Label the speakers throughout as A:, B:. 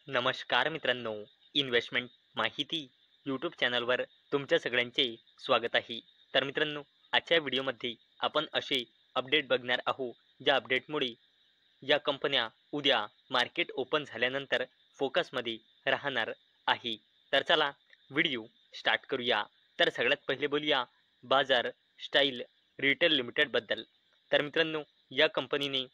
A: नमस्कार मित्रांनो, इन्व्हेस्टमेंट माहिती यूट्यूब चॅनलवर तुमच्या सगळ्यांचे स्वागत आहे. तर मित्रांनो, आजच्या व्हिडिओमध्ये आपण असे अपडेट बघणार आहोत, ज्या अपडेटमुळे या कंपन्या उद्या मार्केट ओपन झाल्यानंतर फोकसमध्ये राहणार आहे. तर चला व्हिडिओ स्टार्ट करूया. तर सगळ्यात पहिले बोलूया बाजार स्टाईल रिटेल लिमिटेडबद्दल. तर मित्रांनो, या कंपनीने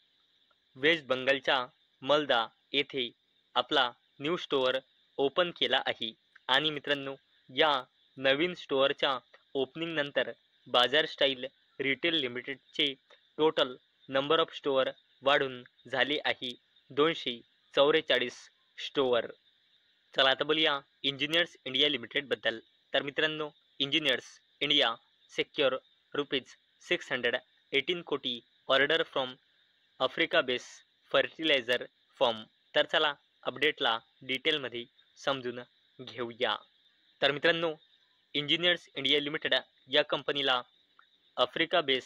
A: वेस्ट बंगालच्या मलदा येथे आपला न्यू स्टोअर ओपन केला आहे आणि मित्रांनो, या नवीन स्टोअरच्या ओपनिंग नंतर बाजार स्टाईल रिटेल लिमिटेडचे टोटल नंबर ऑफ स्टोअर वाढून झाले आहे 244 स्टोअर. चला आता बोलूया इंजिनियर्स इंडिया लिमिटेडबद्दल. तर मित्रांनो, इंजिनियर्स इंडिया सेक्युअर ₹618 कोटी order from Africa base fertiliser firm. तर चला अपडेटला डिटेलमध्ये समजून घेऊया. तर मित्रांनो, इंजिनियर्स इंडिया लिमिटेड या कंपनीला आफ्रिका बेस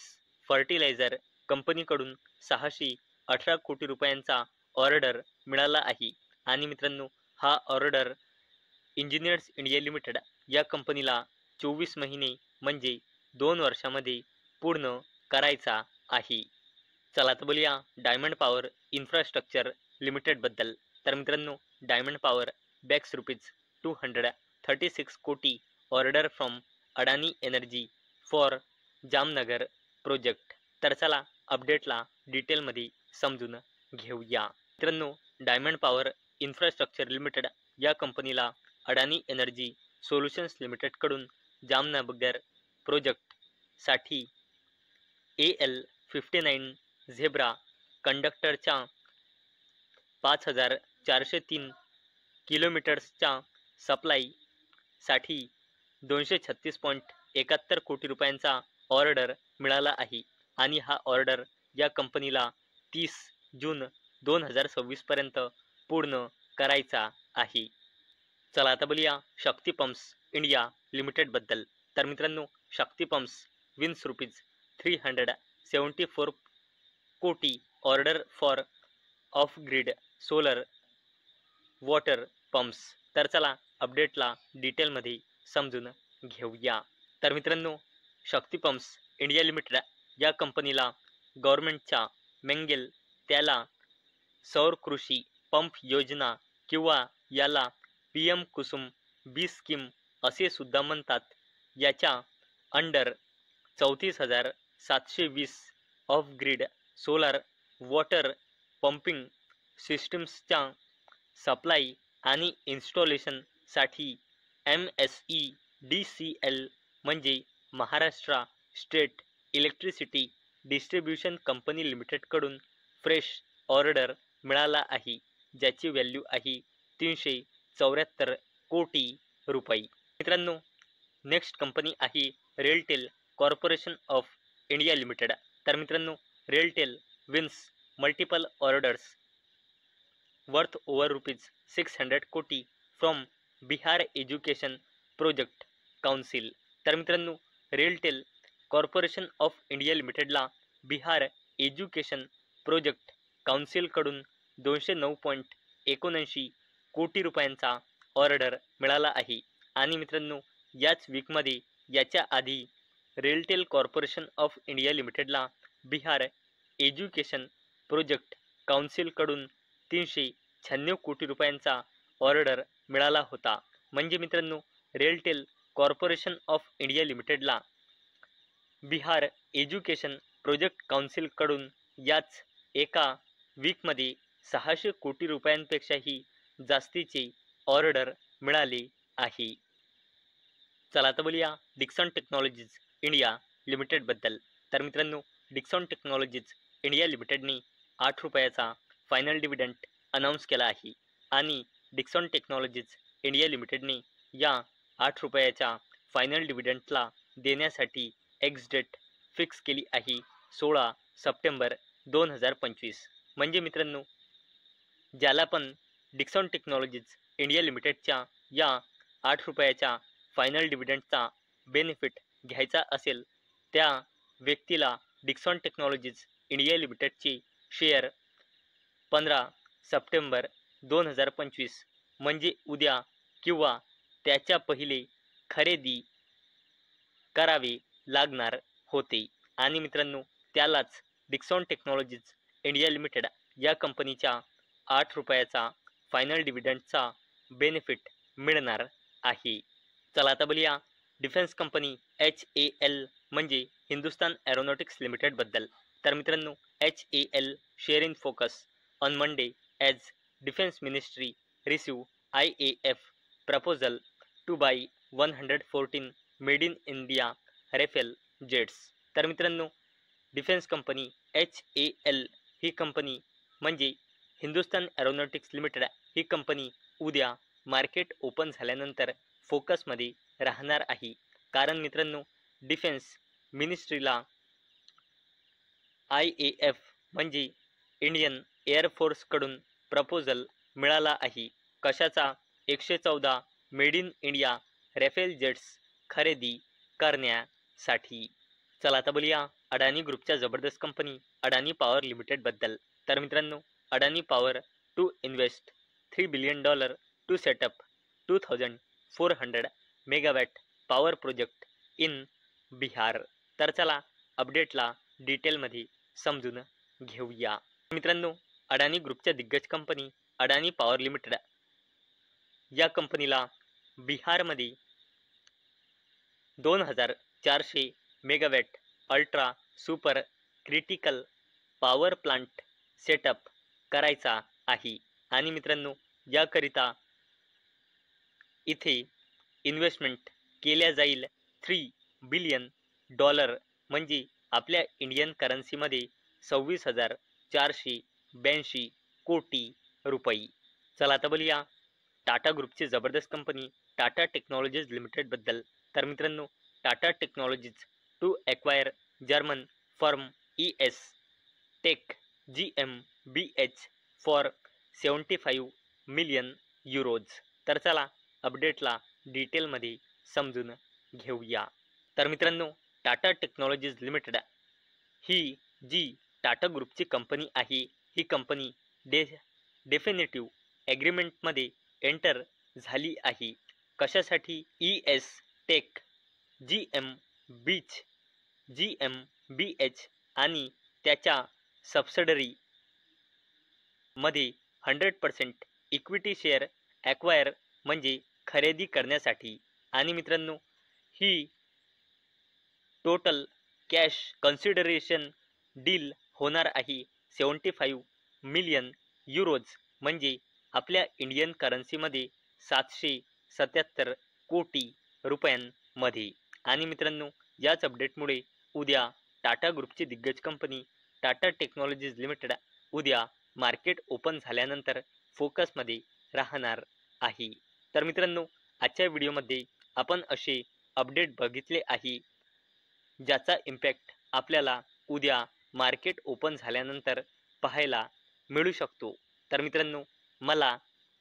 A: फर्टिलायझर कंपनीकडून 618 कोटी रुपयांचा ऑर्डर मिळाला आहे आणि मित्रांनो, हा ऑर्डर इंजिनियर्स इंडिया लिमिटेड या कंपनीला 24 महिने म्हणजे 2 वर्षामध्ये पूर्ण करायचा आहे. चला तर बोलूया डायमंड पॉवर इन्फ्रास्ट्रक्चर लिमिटेडबद्दल. तर मित्रांनो, डायमंड पॉवर बॅक्स ₹236 कोटी order from Adani energy for Jamnagar project. तर चला अपडेटला डिटेलमध्ये समजून घेऊया. मित्रांनो, डायमंड पॉवर इन्फ्रास्ट्रक्चर लिमिटेड या कंपनीला अडानी एनर्जी सोल्युशन्स लिमिटेडकडून जामनगर प्रोजेक्टसाठी AL-59 झेब्रा कंडक्टरच्या 5403 किलोमीटर्सच्या सप्लायसाठी 236.71 कोटी रुपयांचा ऑर्डर मिळाला आहे आणि हा ऑर्डर या कंपनीला 30 जून 2026 पर्यंत पूर्ण करायचा आहे. चला आता बोलूया शक्ती पंप्स इंडिया लिमिटेडबद्दल. तर मित्रांनो, शक्ती पंप्स विन्स ₹374 कोटी order for of grid solar water pumps. तर चला अपडेटला डिटेलमध्ये समजून घेऊया. तर मित्रांनो, शक्ती पंप्स इंडिया लिमिटेड या कंपनीला गव्हर्नमेंटच्या मेंगेल त्याला सौर कृषी पंप योजना किंवा याला PM कुसुम बी स्कीम असे सुद्धा म्हणतात, याच्या under 34,720 off grid solar water pumping सिस्टीम्सच्या सप्लाय आणि इन्स्टॉलेशनसाठी MSEDCL म्हणजे Maharashtra state electricity distribution company लिमिटेडकडून फ्रेश ऑर्डर मिळाला आहे, ज्याची व्हॅल्यू आहे 374 कोटी रुपये. मित्रांनो, नेक्स्ट कंपनी आहे RailTel corporation of India limited. तर मित्रांनो, RailTel wins multiple orders worth over ₹600 कोटी from Bihar education project council. तर मित्रांनो, रेलटेल कॉर्पोरेशन ऑफ इंडिया लिमिटेडला बिहार एज्युकेशन प्रोजेक्ट काउन्सिलकडून 209.79 कोटी रुपयांचा ऑर्डर मिळाला आहे आणि मित्रांनो, याच वीकमध्ये याच्या आधी रेलटेल कॉर्पोरेशन ऑफ इंडिया लिमिटेडला बिहार एज्युकेशन प्रोजेक्ट काउन्सिलकडून 396 कोटी रुपयांचा ऑर्डर मिळाला होता. म्हणजे मित्रांनो, रेलटेल कॉर्पोरेशन ऑफ इंडिया लिमिटेडला बिहार एज्युकेशन प्रोजेक्ट काउन्सिलकडून याच एका वीकमध्ये 600 कोटी रुपयांपेक्षाही जास्तीचे ऑर्डर मिळाले आहे. चला आता बोलूया डिक्सन टेक्नॉलॉजीज इंडिया लिमिटेडबद्दल. तर मित्रांनो, डिक्सन टेक्नॉलॉजीज इंडिया लिमिटेडने 8 रुपयाचा फायनल डिव्हिडंड अनाऊन्स केला आहे आणि डिक्सन टेक्नॉलॉजीज इंडिया लिमिटेडने या 8 रुपयाच्या फायनल डिव्हिडंडला देण्यासाठी एक्स डेट फिक्स केली आहे 16 सप्टेंबर 2025. म्हणजे मित्रांनो, ज्याला पण डिक्सन टेक्नॉलॉजीज इंडिया लिमिटेडच्या या 8 रुपयाच्या फायनल डिव्हिडंडचा बेनिफिट घ्यायचा असेल, त्या व्यक्तीला डिक्सन टेक्नॉलॉजीज इंडिया लिमिटेडचे शेअर 15 सप्टेंबर 2025 म्हणजे उद्या किंवा त्याच्या पहिले खरेदी करावे लागणार होते आणि मित्रांनो त्यालाच डिक्सॉन टेक्नॉलॉजीज इंडिया लिमिटेड या कंपनीच्या 8 रुपयाचा फायनल डिव्हिडंडचा बेनिफिट मिळणार आहे. चला आता बोलूया डिफेन्स कंपनी HAL म्हणजे हिंदुस्तान एरोनॉटिक्स लिमिटेड बद्दल. तर मित्रांनो HAL share in focus on Monday as defence ministry receive IAF proposal to buy 114 made in India Rafale jets. तर मित्रांनो डिफेन्स कंपनी HAL ही कंपनी म्हणजे हिंदुस्तान एरोनॉटिक्स लिमिटेड ही कंपनी उद्या मार्केट ओपन झाल्यानंतर फोकसमध्ये राहणार आहे. कारण मित्रांनो डिफेन्स मिनिस्ट्रीला IAF म्हणजे इंडियन एअरफोर्सकडून प्रपोजल मिळाला आहे. कशाचा? 114 मेड इन इंडिया राफेल जेट्स खरेदी करण्यासाठी. चला आता बोलूया अडानी ग्रुपच्या जबरदस्त कंपनी अडानी पॉवर लिमिटेड बद्दल. तर मित्रांनो Adani power to invest $3 billion to set up 2400 megawatt power project in Bihar. तर चला अपडेटला डिटेलमध्ये समजून घेऊया. मित्रांनो अडानी ग्रुपच्या दिग्गज कंपनी अडानी पॉवर लिमिटेड या कंपनीला बिहारमध्ये 2400 megawatt ultra super critical power plant setup करायचा आहे आणि मित्रांनो याकरिता इथे इन्व्हेस्टमेंट केल्या जाईल $3 बिलियन म्हणजे आपल्या इंडियन करन्सीमध्ये 26,482 कोटी रुपये. चला आता बोलूया टाटा ग्रुपची जबरदस्त कंपनी टाटा टेक्नॉलॉजीज लिमिटेड बद्दल. तर मित्रांनो Tata Technologies to acquire German firm ES tech GmbH for 75 million euros. तर चला अपडेटला डिटेलमध्ये समजून घेऊया. तर मित्रांनो टाटा टेक्नॉलॉजीज लिमिटेड ही जी टाटा ग्रुपची कंपनी आहे ही कंपनी डेफिनेटिव्ह ॲग्रीमेंटमध्ये एंटर झाली आहे. कशासाठी? ES टेक GmbH आणि त्याच्या सबसिडरी मध्ये 100% इक्विटी शेअर ॲक्वायर म्हणजे खरेदी करण्यासाठी. आणि मित्रांनो ही टोटल कॅश कन्सिडरेशन डील होणार आहे 75 मिलियन युरोज म्हणजे आपल्या इंडियन करन्सीमध्ये 777 कोटी रुपयांमध्ये. आणि मित्रांनो याच अपडेटमुळे उद्या टाटा ग्रुपची दिग्गज कंपनी टाटा टेक्नॉलॉजीज लिमिटेड उद्या मार्केट ओपन झाल्यानंतर फोकसमध्ये राहणार आहे. तर मित्रांनो आजच्या व्हिडिओमध्ये आपण असे अपडेट बघितले आहे ज्याचा इम्पॅक्ट आपल्याला उद्या मार्केट ओपन झाल्यानंतर पाहायला मिळू शकतो. तर मित्रांनो मला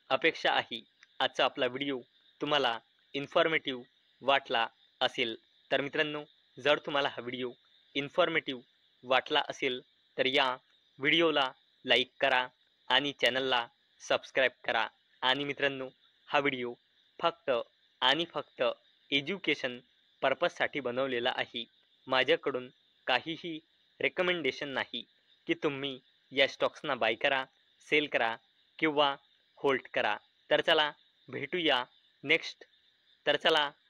A: अपेक्षा आहे आजचा आपला व्हिडिओ तुम्हाला इन्फॉर्मेटिव्ह वाटला असेल. तर मित्रांनो जर तुम्हाला हा व्हिडिओ इन्फॉर्मेटिव्ह वाटला असेल तर या व्हिडिओला लाईक करा आणि चॅनलला सबस्क्राईब करा. आणि मित्रांनो हा व्हिडिओ फक्त आणि फक्त एज्युकेशन पर्पजसाठी बनवलेला आहे. माझ्याकडून काहीही रेकमेंडेशन नाही की तुम्ही या स्टॉक्सना बाय करा, सेल करा किंवा होल्ड करा. तर चला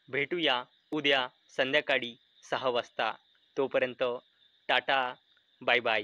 A: भेटूया उद्या संध्याकाळी 6 वाजता. तोपर्यंत टाटा, बाय बाय.